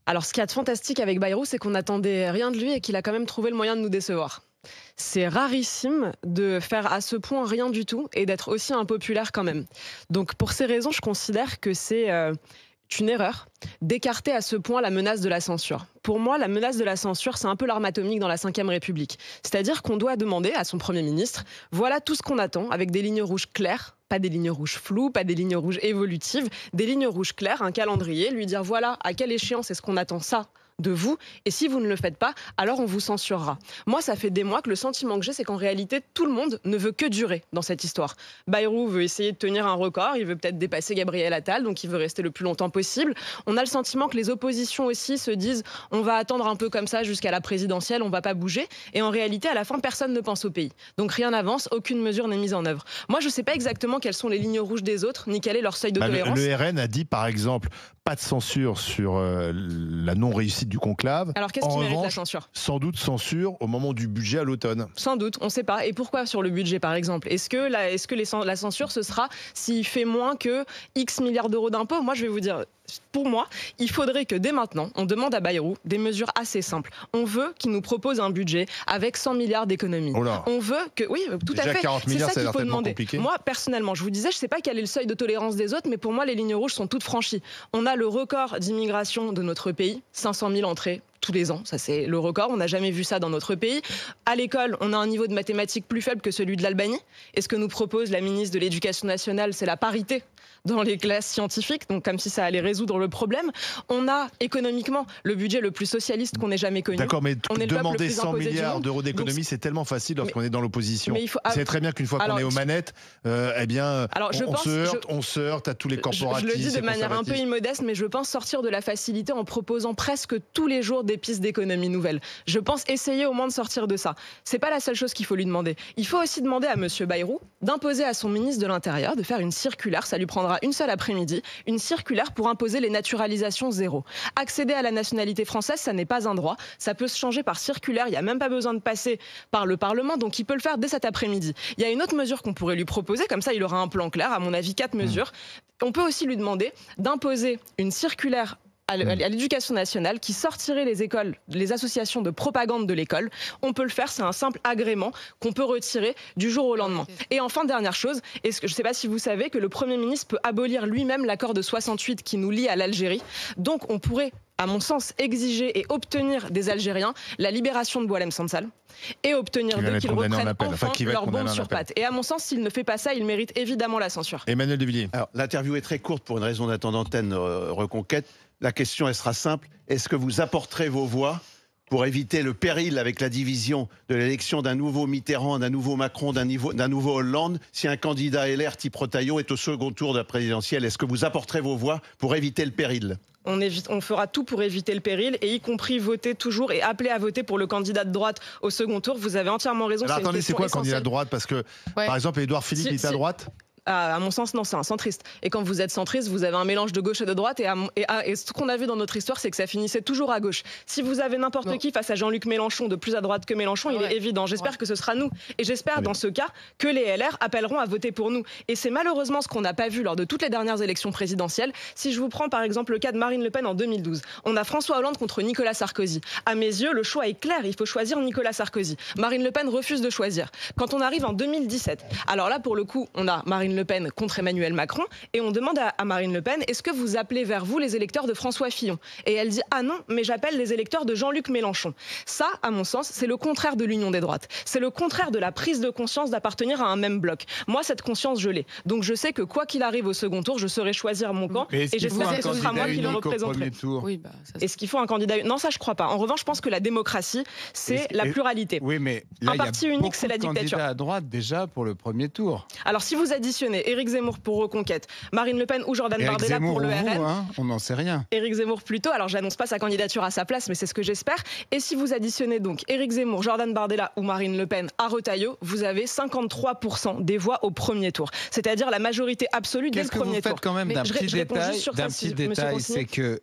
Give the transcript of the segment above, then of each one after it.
Alors, ce qu'il y a de fantastique avec Bayrou, c'est qu'on n'attendait rien de lui et qu'il a quand même trouvé le moyen de nous décevoir. C'est rarissime de faire à ce point rien du tout et d'être aussi impopulaire quand même. Donc, pour ces raisons, je considère que c'est une erreur d'écarter à ce point la menace de la censure. Pour moi, la menace de la censure, c'est un peu l'arme atomique dans la Ve République. C'est-à-dire qu'on doit demander à son Premier ministre, voilà tout ce qu'on attend, avec des lignes rouges claires, pas des lignes rouges floues, pas des lignes rouges évolutives, des lignes rouges claires, un calendrier, lui dire voilà à quelle échéance est-ce qu'on attend ça de vous, et si vous ne le faites pas, alors on vous censurera. Moi, ça fait des mois que le sentiment que j'ai, c'est qu'en réalité, tout le monde ne veut que durer dans cette histoire. Bayrou veut essayer de tenir un record, il veut peut-être dépasser Gabriel Attal, donc il veut rester le plus longtemps possible. On a le sentiment que les oppositions aussi se disent on va attendre un peu comme ça jusqu'à la présidentielle, on va pas bouger, et en réalité, à la fin, personne ne pense au pays. Donc rien n'avance, aucune mesure n'est mise en œuvre. Moi, je sais pas exactement quelles sont les lignes rouges des autres, ni quel est leur seuil de tolérance. Le RN a dit, par exemple, pas de censure sur la non-réussite du conclave. Alors qu'est-ce qui mérite la censure ? Sans doute censure au moment du budget à l'automne. Sans doute, on ne sait pas. Et pourquoi sur le budget, par exemple ? Est-ce que la censure, ce sera s'il fait moins que X milliards d'euros d'impôts ? Moi, je vais vous dire, pour moi, il faudrait que dès maintenant, on demande à Bayrou des mesures assez simples. On veut qu'il nous propose un budget avec 100 milliards d'économies. On veut que... Oui, tout déjà à fait. 40 milliards, c'est ça qu'il faut demander. Compliqué. Moi, personnellement, je vous disais, je ne sais pas quel est le seuil de tolérance des autres, mais pour moi, les lignes rouges sont toutes franchies. On a le record d'immigration de notre pays, 500 000 entrées tous les ans, ça c'est le record, on n'a jamais vu ça dans notre pays. À l'école, on a un niveau de mathématiques plus faible que celui de l'Albanie. Et ce que nous propose la ministre de l'Éducation nationale, c'est la parité dans les classes scientifiques, donc comme si ça allait résoudre le problème. On a économiquement le budget le plus socialiste qu'on ait jamais connu. D'accord, mais demander 100 milliards d'euros d'économie, c'est tellement facile lorsqu'on est dans l'opposition. C'est très bien qu'une fois qu'on est aux manettes, eh bien, on se heurte à tous les corporatistes. Je le dis de manière un peu immodeste, mais je pense sortir de la facilité en proposant presque tous les jours des pistes d'économie nouvelles. Je pense essayer au moins de sortir de ça. C'est pas la seule chose qu'il faut lui demander. Il faut aussi demander à monsieur Bayrou d'imposer à son ministre de l'Intérieur de faire une circulaire, ça lui prendra une seule après-midi, une circulaire pour imposer les naturalisations zéro. Accéder à la nationalité française, ça n'est pas un droit, ça peut se changer par circulaire, il n'y a même pas besoin de passer par le Parlement, donc il peut le faire dès cet après-midi. Il y a une autre mesure qu'on pourrait lui proposer, comme ça il aura un plan clair, à mon avis 4 mesures. On peut aussi lui demander d'imposer une circulaire à l'éducation nationale qui sortirait les écoles, les associations de propagande de l'école. On peut le faire, c'est un simple agrément qu'on peut retirer du jour au lendemain. Et enfin, dernière chose, je ne sais pas si vous savez que le Premier ministre peut abolir lui-même l'accord de 68 qui nous lie à l'Algérie. Donc on pourrait, à mon sens, exiger et obtenir des Algériens la libération de Boualem Sansal et obtenir d'eux qu'ils reprennent enfin leur bombe sur pattes. Et à mon sens, s'il ne fait pas ça, il mérite évidemment la censure. Emmanuel De Villiers. Alors, l'interview est très courte pour une raison d'un temps d'antenne reconquête. La question, elle sera simple. Est-ce que vous apporterez vos voix pour éviter le péril avec la division de l'élection d'un nouveau Mitterrand, d'un nouveau Macron, d'un nouveau Hollande, si un candidat LR type Retailleau est au second tour de la présidentielle? Est-ce que vous apporterez vos voix pour éviter le péril? On fera tout pour éviter le péril, et y compris voter toujours et appeler à voter pour le candidat de droite au second tour. Vous avez entièrement raison. Alors attendez, c'est quoi le candidat de droite? Parce que, par exemple, Édouard Philippe est à droite. À mon sens, non, c'est un centriste. Et quand vous êtes centriste, vous avez un mélange de gauche et de droite. Et ce qu'on a vu dans notre histoire, c'est que ça finissait toujours à gauche. Si vous avez n'importe qui face à Jean-Luc Mélenchon, de plus à droite que Mélenchon, il est évident. J'espère que ce sera nous. Et j'espère, dans ce cas, que les LR appelleront à voter pour nous. Et c'est malheureusement ce qu'on n'a pas vu lors de toutes les dernières élections présidentielles. Si je vous prends par exemple le cas de Marine Le Pen en 2012, on a François Hollande contre Nicolas Sarkozy. À mes yeux, le choix est clair. Il faut choisir Nicolas Sarkozy. Marine Le Pen refuse de choisir. Quand on arrive en 2017, alors là, pour le coup, on a Marine Le Pen contre Emmanuel Macron, et on demande à Marine Le Pen, est-ce que vous appelez vers vous les électeurs de François Fillon? Et elle dit, ah non, mais j'appelle les électeurs de Jean-Luc Mélenchon. Ça, à mon sens, c'est le contraire de l'union des droites. C'est le contraire de la prise de conscience d'appartenir à un même bloc. Moi, cette conscience, je l'ai. Donc je sais que quoi qu'il arrive au second tour, je saurai choisir mon camp, et j'espère que ce sera moi qui le représenterai. Est-ce qu'il faut un candidat? Non, ça je crois pas. En revanche, je pense que la démocratie, c'est la pluralité. Oui, mais là, un parti unique, c'est la dictature. À droite déjà pour le premier tour. Alors si vous additionnez Éric Zemmour pour Reconquête, Marine Le Pen ou Jordan Bardella pour le RN. On n'en sait rien. Éric Zemmour plutôt, alors j'annonce pas sa candidature à sa place, mais c'est ce que j'espère. Et si vous additionnez donc Éric Zemmour, Jordan Bardella ou Marine Le Pen à Retailleau, vous avez 53% des voix au premier tour. C'est-à-dire la majorité absolue dès le premier tour. Qu'est-ce que vous faites quand même d'un petit détail, c'est que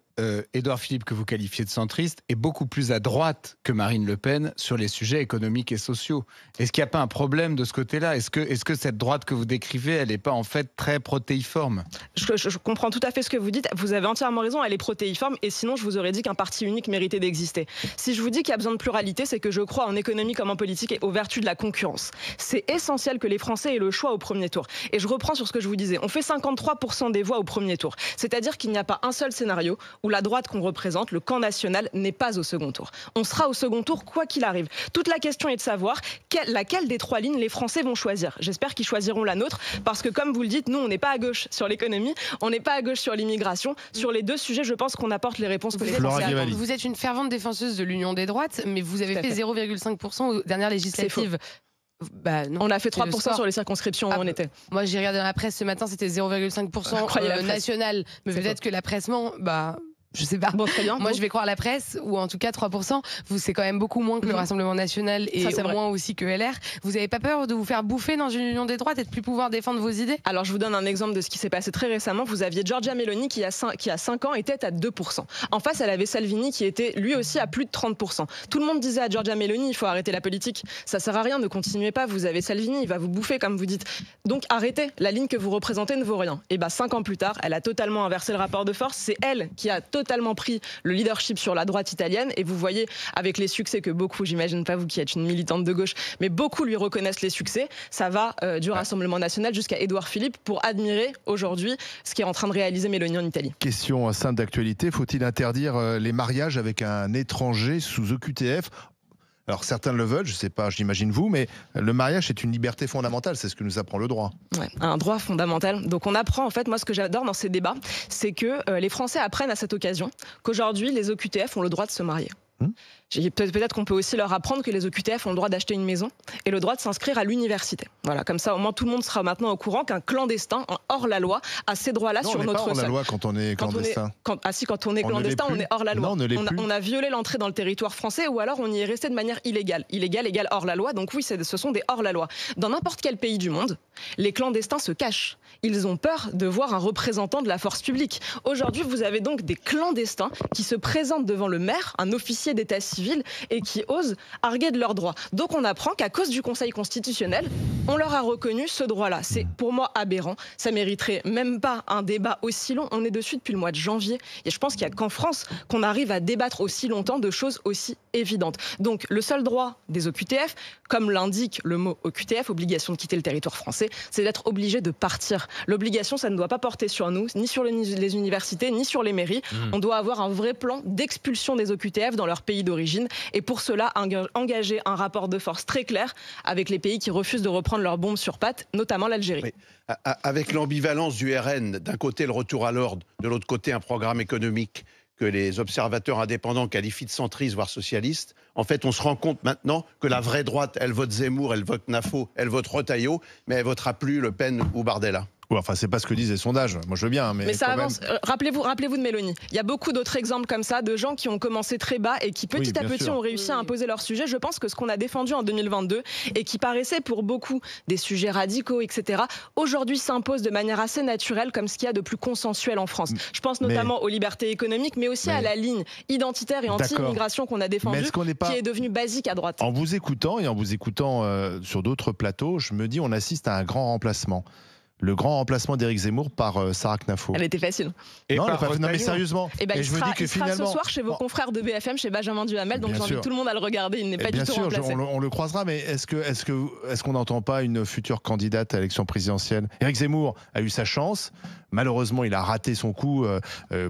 Édouard Philippe, que vous qualifiez de centriste, est beaucoup plus à droite que Marine Le Pen sur les sujets économiques et sociaux. Est-ce qu'il n'y a pas un problème de ce côté-là ? Est-ce que cette droite que vous décrivez, elle n'est pas en fait très protéiforme ? Je comprends tout à fait ce que vous dites. Vous avez entièrement raison, elle est protéiforme. Et sinon, je vous aurais dit qu'un parti unique méritait d'exister. Si je vous dis qu'il y a besoin de pluralité, c'est que je crois en économie comme en politique et aux vertus de la concurrence. C'est essentiel que les Français aient le choix au premier tour. Et je reprends sur ce que je vous disais. On fait 53% des voix au premier tour. C'est-à-dire qu'il n'y a pas un seul scénario où la droite qu'on représente, le camp national, n'est pas au second tour. On sera au second tour quoi qu'il arrive. Toute la question est de savoir laquelle des trois lignes les Français vont choisir. J'espère qu'ils choisiront la nôtre parce que, comme vous le dites, nous, on n'est pas à gauche sur l'économie, on n'est pas à gauche sur l'immigration. Sur les deux sujets, je pense qu'on apporte les réponses que les Français attendent. Vous êtes une fervente défenseuse de l'union des droites, mais vous avez fait 0,5% aux dernières législatives. Bah non, on a fait 3% sur les circonscriptions où on était. Moi, j'ai regardé dans la presse ce matin, c'était 0,5% national. Mais peut-être que la presse ment. Je sais pas. Bon, très bien. Moi, je vais croire la presse, ou en tout cas 3%. C'est quand même beaucoup moins que le Rassemblement National et moins aussi que LR. Vous n'avez pas peur de vous faire bouffer dans une union des droites et de plus pouvoir défendre vos idées ? Alors, je vous donne un exemple de ce qui s'est passé très récemment. Vous aviez Giorgia Meloni qui, a 5 ans, était à 2%. En face, elle avait Salvini qui était lui aussi à plus de 30%. Tout le monde disait à Giorgia Meloni, il faut arrêter la politique. Ça sert à rien, ne continuez pas. Vous avez Salvini, il va vous bouffer, comme vous dites. Donc, arrêtez. La ligne que vous représentez ne vaut rien. Et 5 ans plus tard, elle a totalement inversé le rapport de force. C'est elle qui a totalement pris le leadership sur la droite italienne, et vous voyez avec les succès que beaucoup, j'imagine pas vous qui êtes une militante de gauche, mais beaucoup lui reconnaissent les succès, ça va du Rassemblement National jusqu'à Édouard Philippe pour admirer aujourd'hui ce qu'est en train de réaliser Meloni en Italie. Question simple d'actualité, faut-il interdire les mariages avec un étranger sous OQTF ? Alors certains le veulent, je ne sais pas, j'imagine vous, mais le mariage c'est une liberté fondamentale, c'est ce que nous apprend le droit. Ouais, un droit fondamental. Donc on apprend, en fait, moi ce que j'adore dans ces débats, c'est que les Français apprennent à cette occasion qu'aujourd'hui les OQTF ont le droit de se marier. Peut-être qu'on peut aussi leur apprendre que les OQTF ont le droit d'acheter une maison et le droit de s'inscrire à l'université. Voilà, comme ça au moins tout le monde sera maintenant au courant qu'un clandestin, un hors-la-loi, a ces droits-là sur notre sol. On n'est pas hors-la-loi quand on est clandestin. Quand on est clandestin, on est hors-la-loi. Non, on a violé l'entrée dans le territoire français ou alors on y est resté de manière illégale. Illégal égale hors-la-loi, donc oui, ce sont des hors-la-loi. Dans n'importe quel pays du monde, les clandestins se cachent. Ils ont peur de voir un représentant de la force publique. Aujourd'hui, vous avez donc des clandestins qui se présentent devant le maire, un officier d'état civil, et qui osent arguer de leurs droits. Donc on apprend qu'à cause du Conseil constitutionnel, on leur a reconnu ce droit-là. C'est pour moi aberrant. Ça mériterait même pas un débat aussi long. On est dessus depuis le mois de janvier. Et je pense qu'il n'y a qu'en France qu'on arrive à débattre aussi longtemps de choses aussi évidentes. Donc le seul droit des OQTF, comme l'indique le mot OQTF, obligation de quitter le territoire français, c'est d'être obligé de partir. L'obligation, ça ne doit pas porter sur nous, ni sur les universités, ni sur les mairies. On doit avoir un vrai plan d'expulsion des OQTF dans leur pays d'origine. Et pour cela, engager un rapport de force très clair avec les pays qui refusent de reprendre leurs bombes sur pattes, notamment l'Algérie. Oui. Avec l'ambivalence du RN, d'un côté le retour à l'ordre, de l'autre côté un programme économique que les observateurs indépendants qualifient de centriste, voire socialiste, en fait, on se rend compte maintenant que la vraie droite, elle vote Zemmour, elle vote Nafo, elle vote Retailleau, mais elle votera plus Le Pen ou Bardella. Enfin, c'est pas ce que disent les sondages. Moi, je veux bien, mais ça avance. Rappelez-vous de Meloni. Il y a beaucoup d'autres exemples comme ça, de gens qui ont commencé très bas et qui petit à petit ont réussi à imposer leur sujet. Je pense que ce qu'on a défendu en 2022 et qui paraissait pour beaucoup des sujets radicaux, etc., aujourd'hui s'impose de manière assez naturelle comme ce qu'il y a de plus consensuel en France. Je pense notamment aux libertés économiques, mais aussi à la ligne identitaire et anti-immigration qu'on a défendue, qui est devenue basique à droite. En vous écoutant sur d'autres plateaux, je me dis on assiste à un grand remplacement. Le grand remplacement d'Éric Zemmour par Sarah Knafo. Elle était facile. Non, mais sérieusement. Il sera ce soir chez vos confrères de BFM, chez Benjamin Duhamel, donc j'invite tout le monde à le regarder, il n'est pas du tout remplacé. On le croisera, mais est-ce qu'on n'entend pas une future candidate à l'élection présidentielle ? Éric Zemmour a eu sa chance, malheureusement il a raté son coup,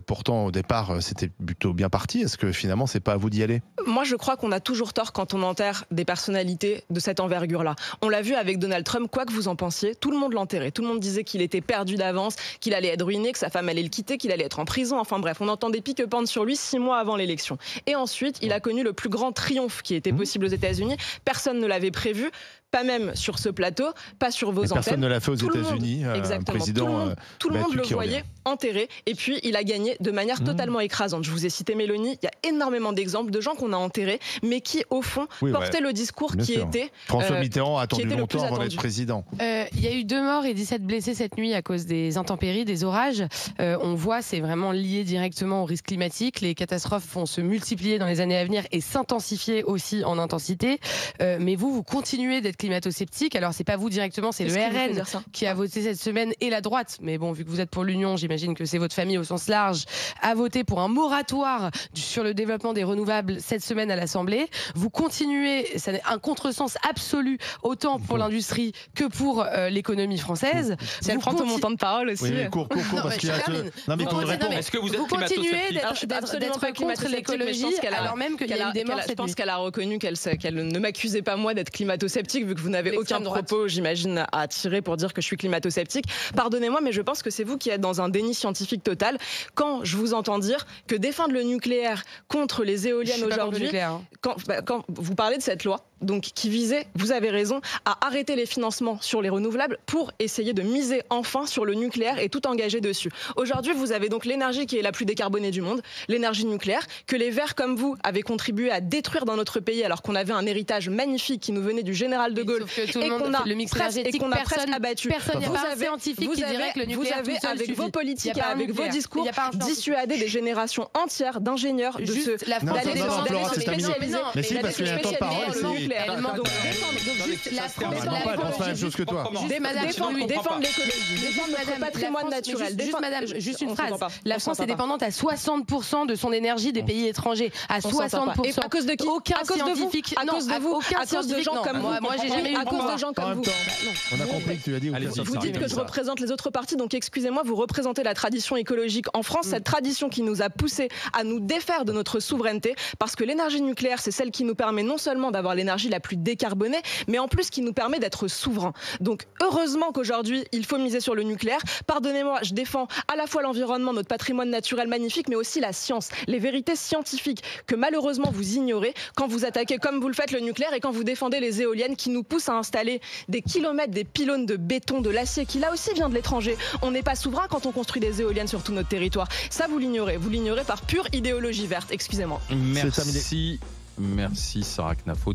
pourtant au départ c'était plutôt bien parti. Est-ce que finalement c'est pas à vous d'y aller ? Moi je crois qu'on a toujours tort quand on enterre des personnalités de cette envergure-là. On l'a vu avec Donald Trump, quoi que vous en pensiez, tout le monde l'enterrait, tout le monde disait qu'il était perdu d'avance, qu'il allait être ruiné, que sa femme allait le quitter, qu'il allait être en prison. Enfin bref, on entendait pique-pendre sur lui 6 mois avant l'élection. Et ensuite, il a connu le plus grand triomphe qui était possible aux États-Unis. Personne ne l'avait prévu. pas même sur ce plateau, pas sur vos antennes. Personne ne l'a fait aux États-Unis. Exactement. Tout le monde le voyait revient. enterré. Et puis, il a gagné de manière totalement écrasante. Je vous ai cité Mélanie. Il y a énormément d'exemples de gens qu'on a enterrés, mais qui, au fond, portaient le discours qui était. François Mitterrand a attendu longtemps avant d'être président. Il y a eu 2 morts et 17 blessés cette nuit à cause des intempéries, des orages. On voit, c'est vraiment lié directement au risque climatique. Les catastrophes vont se multiplier dans les années à venir et s'intensifier aussi en intensité. Mais vous continuez d'être climato-sceptique. Alors, c'est pas vous directement, c'est le RN qui a voté cette semaine et la droite. Mais bon, vu que vous êtes pour l'Union, j'imagine que c'est votre famille au sens large, a voté pour un moratoire sur le développement des renouvelables cette semaine à l'Assemblée. Vous continuez, c'est un contresens absolu, autant pour l'industrie que pour l'économie française. Si elle prend tout mon temps de parole aussi. Oui, court, parce qu'il y a Est-ce que vous êtes vous continuez d'être contre l'écologie alors même qu'il y a eu des morts cette nuit. Je pense qu'elle a reconnu qu'elle ne m'accusait pas moi d'être climato-sceptique, vu que vous n'avez aucun propos, j'imagine, à tirer pour dire que je suis climato-sceptique. Pardonnez-moi, mais je pense que c'est vous qui êtes dans un déni scientifique total. Quand je vous entends dire que défendre le nucléaire contre les éoliennes aujourd'hui, quand vous parlez de cette loi, donc qui visait, vous avez raison, à arrêter les financements sur les renouvelables pour essayer de miser enfin sur le nucléaire et tout engager dessus. Aujourd'hui, vous avez donc l'énergie qui est la plus décarbonée du monde, l'énergie nucléaire, que les Verts comme vous avez contribué à détruire dans notre pays alors qu'on avait un héritage magnifique qui nous venait du général de Gaulle et qu'on a le mix énergétique, presque abattu. Personne n'y a pas un scientifique qui dirait que le nucléaire vous avez, avec vos politiques et avec vos discours, dissuadé des générations entières d'ingénieurs de d'aller se spécialiser. Mais si, parce qu'il y a un temps de parole. Donc, défendre l'écologie, défendre notre patrimoine naturel. Juste une phrase. La France est dépendante à 60% de son énergie des pays étrangers. À 60%. Et à cause de qui? Aucun scientifique. À cause de vous. À cause de gens comme vous. Moi, j'ai jamais eu à cause de gens comme vous. On a compris que tu as dit. Vous dites que je représente les autres partis, donc excusez-moi, vous représentez la tradition écologique en France, cette tradition qui nous a poussé à nous défaire de notre souveraineté, parce que l'énergie nucléaire, c'est celle qui nous permet non seulement d'avoir l'énergie la plus décarbonée, mais en plus qui nous permet d'être souverains. Donc heureusement qu'aujourd'hui, il faut miser sur le nucléaire. Pardonnez-moi, je défends à la fois l'environnement, notre patrimoine naturel magnifique, mais aussi la science, les vérités scientifiques que malheureusement vous ignorez quand vous attaquez comme vous le faites le nucléaire et quand vous défendez les éoliennes qui nous poussent à installer des kilomètres, des pylônes de béton, de l'acier qui là aussi vient de l'étranger. On n'est pas souverain quand on construit des éoliennes sur tout notre territoire. Ça, vous l'ignorez. Vous l'ignorez par pure idéologie verte. Excusez-moi. Merci Sarah Knafo.